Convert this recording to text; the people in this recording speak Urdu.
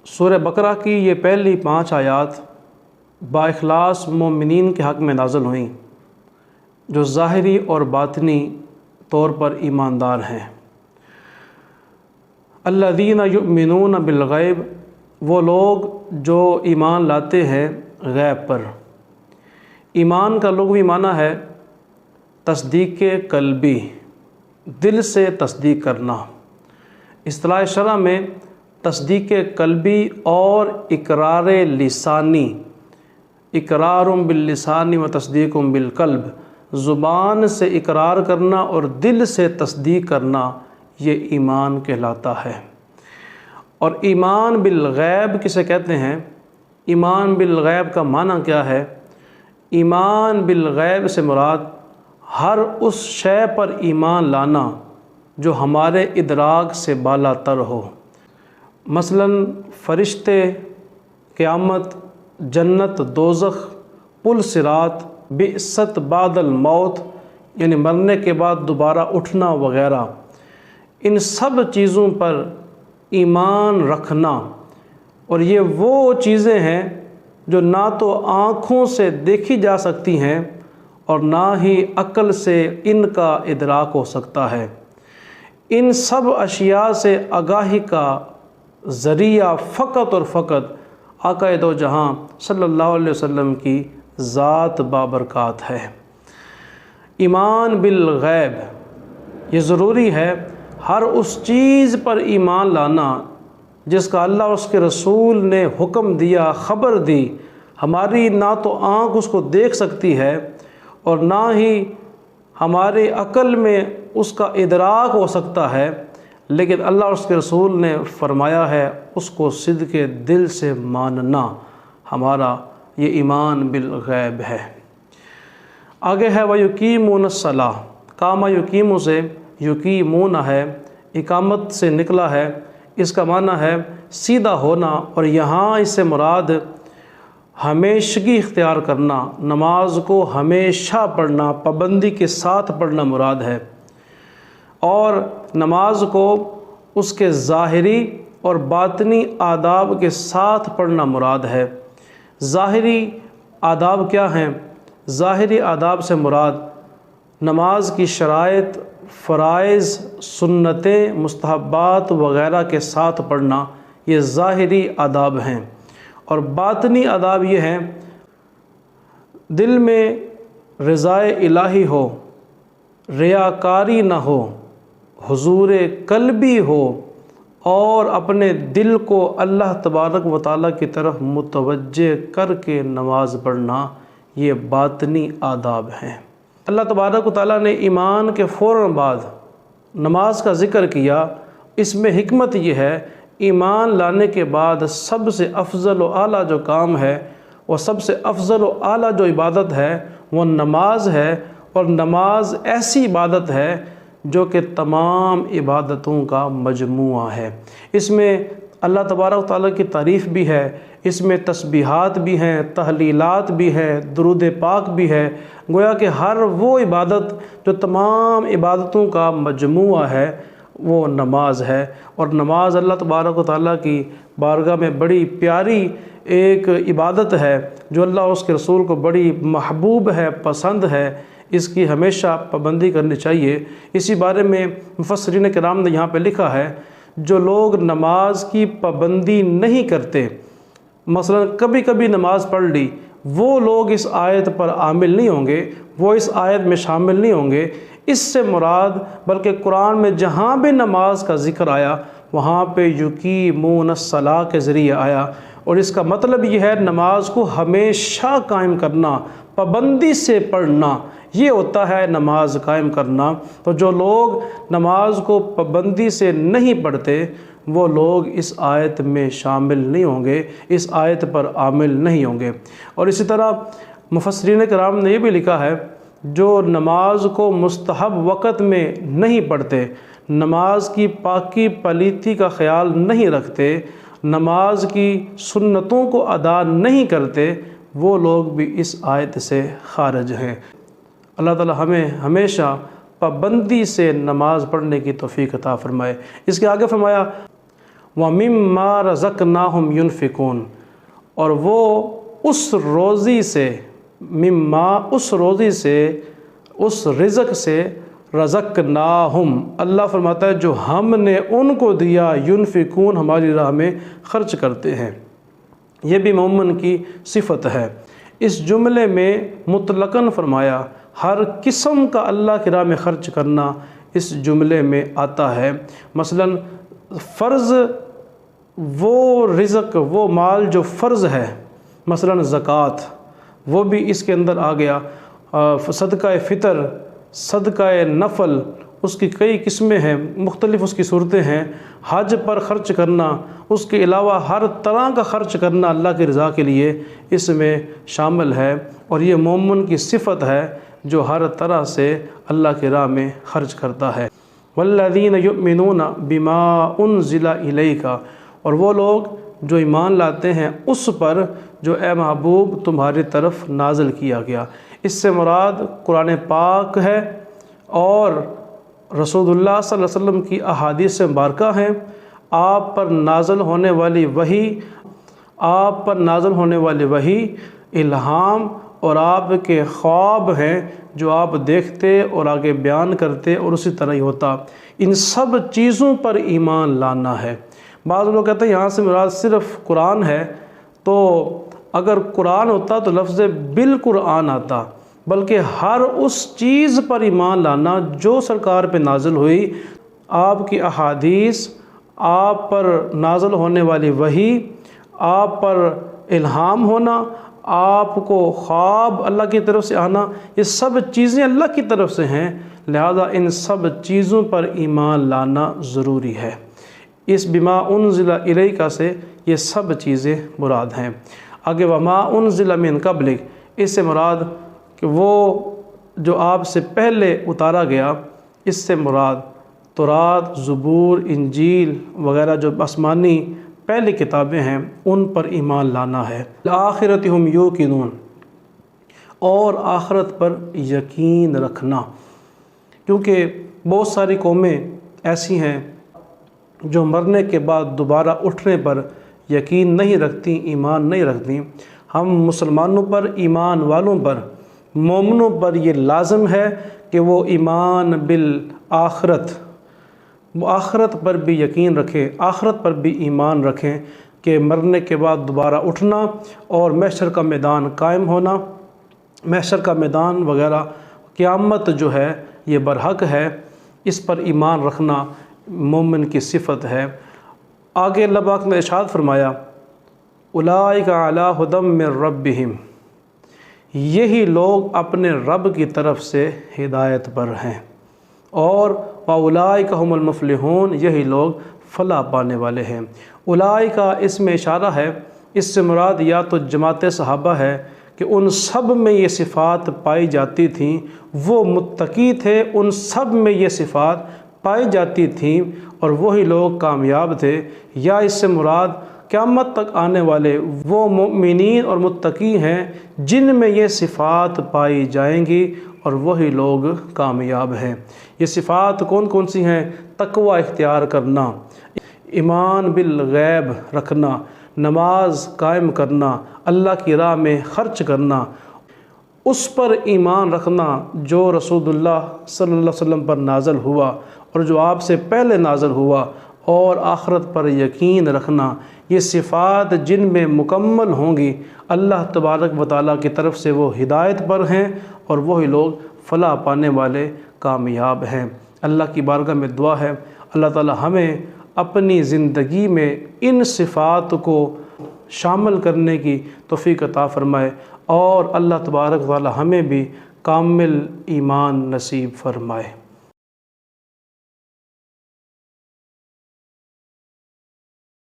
سورہ بقرہ کی یہ پہلی 5 آیات بااخلاص مومنین کے حق میں نازل ہوئیں جو ظاہری اور باطنی طور پر ایماندار ہیں۔ الذین یؤمنون بالغیب، وہ لوگ جو ایمان لاتے ہیں غیب پر۔ ایمان کا لغوی معنی ہے تصدیق قلبی، دل سے تصدیق کرنا۔ اصطلاح شرع میں تصدیق قلبی اور اقرار لسانی، اقرار باللسان و تصدیق بالقلب، زبان سے اقرار کرنا اور دل سے تصدیق کرنا، یہ ایمان کہلاتا ہے۔ اور ایمان بالغیب کسے کہتے ہیں؟ ایمان بالغیب کا معنی کیا ہے؟ ایمان بالغیب سے مراد ہر اس شے پر ایمان لانا جو ہمارے ادراک سے بالا تر ہو، مثلا فرشتے، قیامت، جنت، دوزخ، پل صراط، بعثت بعد الموت یعنی مرنے کے بعد دوبارہ اٹھنا وغیرہ، ان سب چیزوں پر ایمان رکھنا۔ اور یہ وہ چیزیں ہیں جو نہ تو آنکھوں سے دیکھی جا سکتی ہیں اور نہ ہی عقل سے ان کا ادراک ہو سکتا ہے۔ ان سب اشیاء سے آگاہی کا ذریعہ فقط اور فقط آقا دو جہاں صلی اللہ علیہ وسلم کی ذات بابرکات ہے۔ ایمان بالغیب یہ ضروری ہے، ہر اس چیز پر ایمان لانا جس کا اللہ اس کے رسول نے حکم دیا، خبر دی۔ ہماری نہ تو آنکھ اس کو دیکھ سکتی ہے اور نہ ہی ہمارے عقل میں اس کا ادراک ہو سکتا ہے، لیکن اللہ اور اس کے رسول نے فرمایا ہے اس کو صدق دل سے ماننا، ہمارا یہ ایمان بالغیب ہے۔ آگے ہے وَيُقِيمُونَ الصَّلَاةَ، قام یقیم سے یقیمون ہے، اقامت سے نکلا ہے، اس کا معنی ہے سیدھا ہونا، اور یہاں اس سے مراد ہمیشگی اختیار کرنا، نماز کو ہمیشہ پڑھنا، پابندی کے ساتھ پڑھنا مراد ہے، اور نماز کو اس کے ظاہری اور باطنی آداب کے ساتھ پڑھنا مراد ہے۔ ظاہری آداب کیا ہیں؟ ظاہری آداب سے مراد نماز کی شرائط، فرائض، سنتیں، مستحبات وغیرہ کے ساتھ پڑھنا، یہ ظاہری آداب ہیں۔ اور باطنی آداب یہ ہیں دل میں رضائے الہی ہو، ریاکاری نہ ہو، حضور قلبی ہو، اور اپنے دل کو اللہ تبارک و تعالیٰ کی طرف متوجہ کر کے نماز پڑھنا، یہ باطنی آداب ہیں۔ اللہ تبارک و تعالیٰ نے ایمان کے فوراً بعد نماز کا ذکر کیا۔ اس میں حکمت یہ ہے، ایمان لانے کے بعد سب سے افضل و اعلیٰ جو کام ہے، وہ سب سے افضل و اعلیٰ جو عبادت ہے وہ نماز ہے، اور نماز ایسی عبادت ہے جو کہ تمام عبادتوں کا مجموعہ ہے۔ اس میں اللہ تبارک و تعالیٰ کی تعریف بھی ہے، اس میں تسبیحات بھی ہیں، تحلیلات بھی ہیں، درود پاک بھی ہے، گویا کہ ہر وہ عبادت جو تمام عبادتوں کا مجموعہ ہے وہ نماز ہے۔ اور نماز اللہ تبارک و تعالیٰ کی بارگاہ میں بڑی پیاری ایک عبادت ہے جو اللہ اور اس کے رسول کو بڑی محبوب ہے، پسند ہے، اس کی ہمیشہ پابندی کرنی چاہیے۔ اسی بارے میں مفسرین کرام نے یہاں پہ لکھا ہے جو لوگ نماز کی پابندی نہیں کرتے، مثلا کبھی کبھی نماز پڑھ لی، وہ لوگ اس آیت پر عامل نہیں ہوں گے، وہ اس آیت میں شامل نہیں ہوں گے۔ اس سے مراد بلکہ قرآن میں جہاں بھی نماز کا ذکر آیا وہاں پہ یقیمون الصلاۃ کے ذریعے آیا، اور اس کا مطلب یہ ہے نماز کو ہمیشہ قائم کرنا، پابندی سے پڑھنا، یہ ہوتا ہے نماز قائم کرنا۔ تو جو لوگ نماز کو پابندی سے نہیں پڑھتے وہ لوگ اس آیت میں شامل نہیں ہوں گے، اس آیت پر عامل نہیں ہوں گے۔ اور اسی طرح مفسرین کرام نے یہ بھی لکھا ہے جو نماز کو مستحب وقت میں نہیں پڑھتے، نماز کی پاکی پلیتی کا خیال نہیں رکھتے، نماز کی سنتوں کو ادا نہیں کرتے، وہ لوگ بھی اس آیت سے خارج ہیں۔ اللہ تعالی ہمیں ہمیشہ پابندی سے نماز پڑھنے کی توفیق عطا فرمائے۔ اس کے آگے فرمایا وَمِمَّا رَزَقْنَاهُمْ يُنْفِقُونَ، اور وہ اس روزی سے، مما اس روزی سے، اس رزق سے، رزقناہم اللہ فرماتا ہے جو ہم نے ان کو دیا، ينفقون ہماری راہ میں خرچ کرتے ہیں۔ یہ بھی مومن کی صفت ہے۔ اس جملے میں مطلقاً فرمایا، ہر قسم کا اللہ کی راہ میں خرچ کرنا اس جملے میں آتا ہے۔ مثلاً فرض وہ رزق، وہ مال جو فرض ہے، مثلاً زکوٰۃ، وہ بھی اس کے اندر آ گیا۔ صدقہ فطر، صدقہ نفل، اس کی کئی قسمیں ہیں، مختلف اس کی صورتیں ہیں۔ حج پر خرچ کرنا، اس کے علاوہ ہر طرح کا خرچ کرنا اللہ کی رضا کے لیے اس میں شامل ہے، اور یہ مومن کی صفت ہے جو ہر طرح سے اللہ کی راہ میں خرچ کرتا ہے۔ والذین یؤمنون بما انزل الیک، اور وہ لوگ جو ایمان لاتے ہیں اس پر جو اے محبوب تمہاری طرف نازل کیا گیا۔ اس سے مراد قرآن پاک ہے اور رسول اللہ صلی اللہ علیہ وسلم کی احادیث مبارکہ ہیں۔ آپ پر نازل ہونے والی وحی الہام اور آپ کے خواب ہیں جو آپ دیکھتے اور آگے بیان کرتے، اور اسی طرح ہی ہوتا۔ ان سب چیزوں پر ایمان لانا ہے۔ بعض لوگ کہتے ہیں یہاں سے مراد صرف قرآن ہے، تو اگر قرآن ہوتا تو لفظ بالقرآن آتا، بلکہ ہر اس چیز پر ایمان لانا جو سرکار پہ نازل ہوئی، آپ کی احادیث، آپ پر نازل ہونے والی وحی، آپ پر الہام ہونا، آپ کو خواب اللہ کی طرف سے آنا، یہ سب چیزیں اللہ کی طرف سے ہیں، لہذا ان سب چیزوں پر ایمان لانا ضروری ہے۔ اس بما انزل الیک سے یہ سب چیزیں مراد ہیں۔ آگے وما انزل من قبلک، اس سے مراد کہ وہ جو آپ سے پہلے اتارا گیا، اس سے مراد تورات، زبور، انجیل وغیرہ جو آسمانی پہلی کتابیں ہیں ان پر ایمان لانا ہے۔ بالآخرۃ ھم یوقنون، اور آخرت پر یقین رکھنا، کیونکہ بہت ساری قومیں ایسی ہیں جو مرنے کے بعد دوبارہ اٹھنے پر یقین نہیں رکھتی، ایمان نہیں رکھتی۔ ہم مسلمانوں پر، ایمان والوں پر، مومنوں پر یہ لازم ہے کہ وہ ایمان بالآخرت، آخرت پر بھی یقین رکھیں، آخرت پر بھی ایمان رکھیں کہ مرنے کے بعد دوبارہ اٹھنا اور محشر کا میدان قائم ہونا، محشر کا میدان وغیرہ، قیامت جو ہے یہ برحق ہے، اس پر ایمان رکھنا مومن کی صفت ہے۔ آگے اللہ پاک نے ارشاد فرمایا، اولئک علی ھدی من ربہم، یہی لوگ اپنے رب کی طرف سے ہدایت پر ہیں، اور واولئک ھم المفلحون، یہی لوگ فلاح پانے والے ہیں۔ اولئک اس میں اشارہ ہے، اس سے مراد یا تو جماعت صحابہ ہے کہ ان سب میں یہ صفات پائی جاتی تھیں، وہ متقی تھے، ان سب میں یہ صفات پائی جاتی تھیں اور وہی لوگ کامیاب تھے، یا اس سے مراد قیامت تک آنے والے وہ مومنین اور متقی ہیں جن میں یہ صفات پائی جائیں گی اور وہی لوگ کامیاب ہیں۔ یہ صفات کون کون سی ہیں؟ تقوی اختیار کرنا، ایمان بالغیب رکھنا، نماز قائم کرنا، اللہ کی راہ میں خرچ کرنا، اس پر ایمان رکھنا جو رسول اللہ صلی اللہ علیہ وسلم پر نازل ہوا اور جو آپ سے پہلے نازل ہوا، اور آخرت پر یقین رکھنا۔ یہ صفات جن میں مکمل ہوں گی، اللہ تبارک و تعالیٰ کی طرف سے وہ ہدایت پر ہیں اور وہی لوگ فلاح پانے والے کامیاب ہیں۔ اللہ کی بارگاہ میں دعا ہے اللہ تعالیٰ ہمیں اپنی زندگی میں ان صفات کو شامل کرنے کی توفیق عطا فرمائے، اور اللہ تبارک و تعالیٰ ہمیں بھی کامل ایمان نصیب فرمائے۔